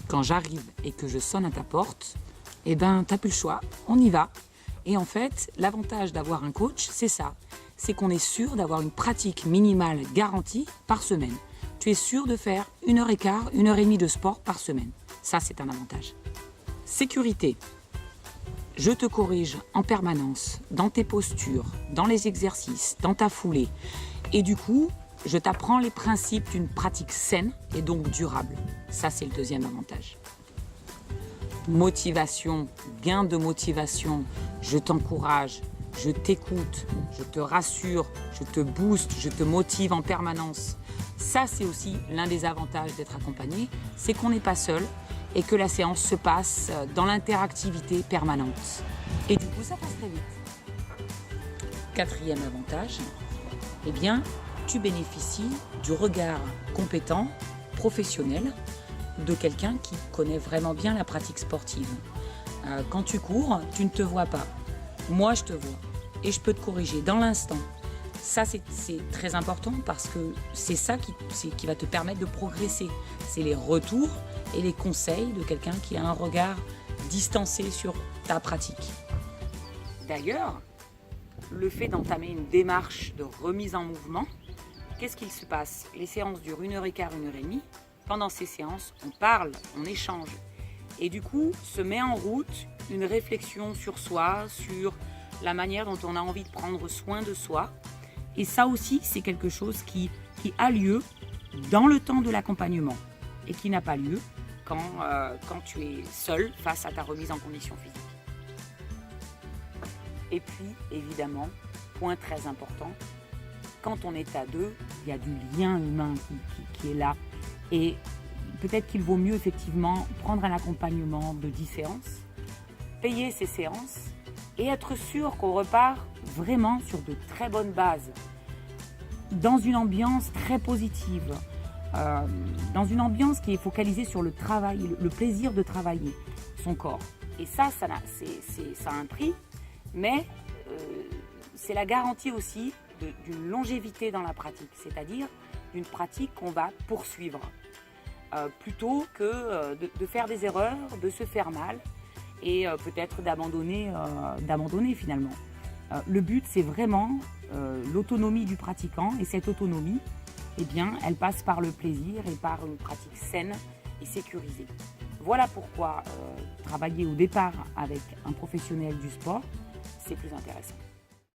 quand j'arrive et que je sonne à ta porte, eh ben, t'as plus le choix, on y va. Et en fait, l'avantage d'avoir un coach, c'est ça. C'est qu'on est sûr d'avoir une pratique minimale garantie par semaine. Tu es sûr de faire 1h15, 1h30 de sport par semaine. Ça, c'est un avantage. Sécurité. Je te corrige en permanence dans tes postures, dans les exercices, dans ta foulée. Et du coup, je t'apprends les principes d'une pratique saine et donc durable. Ça, c'est le deuxième avantage. Motivation, gain de motivation, je t'encourage, je t'écoute, je te rassure, je te booste, je te motive en permanence. Ça, c'est aussi l'un des avantages d'être accompagné, c'est qu'on n'est pas seul et que la séance se passe dans l'interactivité permanente. Et du coup, ça passe très vite. Quatrième avantage, eh bien, tu bénéficies du regard compétent, professionnel, de quelqu'un qui connaît vraiment bien la pratique sportive. Quand tu cours, tu ne te vois pas. Moi, je te vois et je peux te corriger dans l'instant. Ça, c'est très important parce que c'est ça qui va te permettre de progresser. C'est les retours et les conseils de quelqu'un qui a un regard distancé sur ta pratique. D'ailleurs, le fait d'entamer une démarche de remise en mouvement, qu'est-ce qu'il se passe? Les séances durent 1h15, 1h30. Pendant ces séances, on parle, on échange. Et du coup, se met en route une réflexion sur soi, sur la manière dont on a envie de prendre soin de soi. Et ça aussi, c'est quelque chose qui a lieu dans le temps de l'accompagnement et qui n'a pas lieu quand tu es seul face à ta remise en condition physique. Et puis, évidemment, point très important, quand on est à deux, il y a du lien humain qui est là. Et peut-être qu'il vaut mieux effectivement prendre un accompagnement de 10 séances, payer ces séances et être sûr qu'on repart vraiment sur de très bonnes bases, dans une ambiance très positive, dans une ambiance qui est focalisée sur le travail, le plaisir de travailler son corps. Et ça a un prix, mais c'est la garantie aussi d'une longévité dans la pratique, c'est-à-dire d'une pratique qu'on va poursuivre, plutôt que de faire des erreurs, de se faire mal et peut-être d'abandonner finalement. Le but, c'est vraiment l'autonomie du pratiquant et cette autonomie, eh bien, elle passe par le plaisir et par une pratique saine et sécurisée. Voilà pourquoi travailler au départ avec un professionnel du sport, c'est plus intéressant.